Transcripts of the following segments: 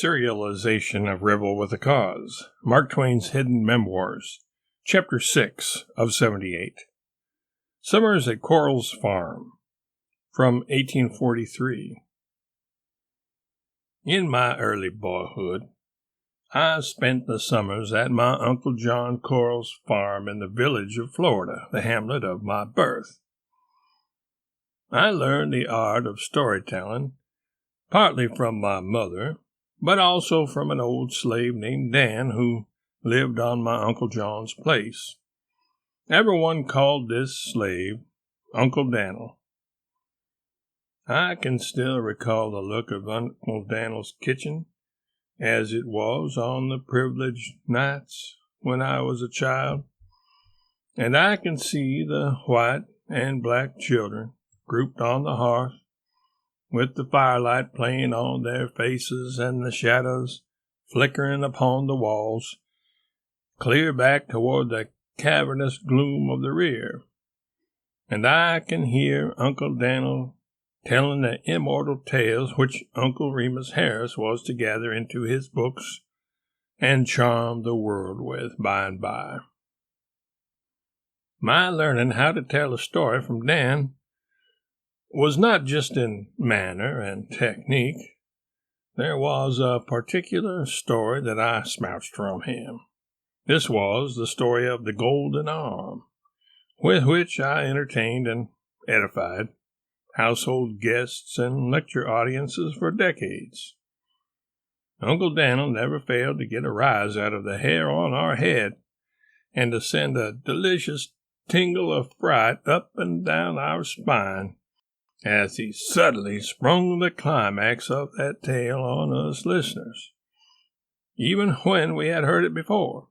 Serialization of Rebel with a Cause, Mark Twain's Hidden Memoirs, Chapter 6 of 78. Summers at Quarles Farm, from 1843. In my early boyhood, I spent the summers at my Uncle John Quarles' farm in the village of Florida, the hamlet of my birth. I learned the art of storytelling, partly from my mother, but also from an old slave named Dan who lived on my Uncle John's place. Everyone called this slave Uncle Dan'l. I can still recall the look of Uncle Dan'l's kitchen as it was on the privileged nights when I was a child, and I can see the white and black children grouped on the hearth, with the firelight playing on their faces and the shadows flickering upon the walls, clear back toward the cavernous gloom of the rear. And I can hear Uncle Dan'l telling the immortal tales which Uncle Remus Harris was to gather into his books and charm the world with by and by. My learning how to tell a story from Dan was not just in manner and technique. There was a particular story that I smouthed from him. This was the story of the Golden Arm, with which I entertained and edified household guests and lecture audiences for decades. Uncle Dan'l never failed to get a rise out of the hair on our head and to send a delicious tingle of fright up and down our spine as he suddenly sprung the climax of that tale on us listeners, even when we had heard it before.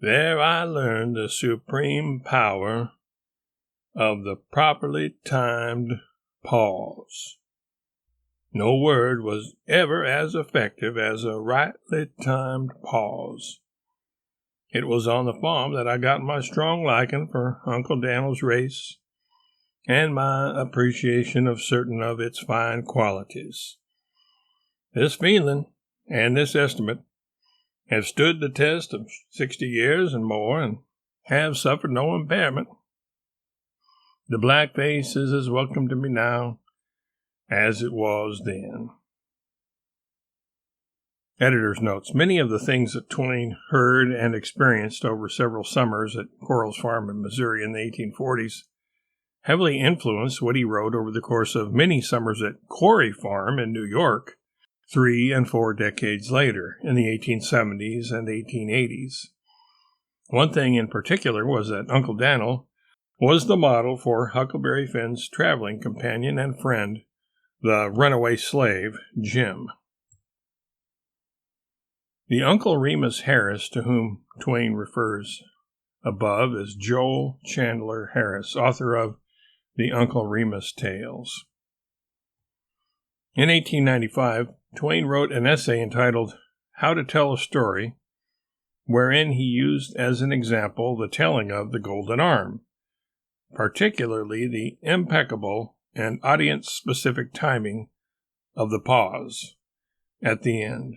There I learned the supreme power of the properly timed pause. No word was ever as effective as a rightly timed pause. It was on the farm that I got my strong liking for Uncle Dan'l's race and my appreciation of certain of its fine qualities. This feeling and this estimate have stood the test of 60 years and more and have suffered no impairment. The black face is as welcome to me now as it was then. Editor's notes. Many of the things that Twain heard and experienced over several summers at Quarles Farm in Missouri in the 1840s heavily influenced what he wrote over the course of many summers at Quarry Farm in New York 3 and 4 decades later, in the 1870s and 1880s. One thing in particular was that Uncle Dan'l was the model for Huckleberry Finn's traveling companion and friend, the runaway slave, Jim. The Uncle Remus Harris to whom Twain refers above is Joel Chandler Harris, author of the Uncle Remus Tales. In 1895, Twain wrote an essay entitled How to Tell a Story, wherein he used as an example the telling of the Golden Arm, particularly the impeccable and audience-specific timing of the pause at the end.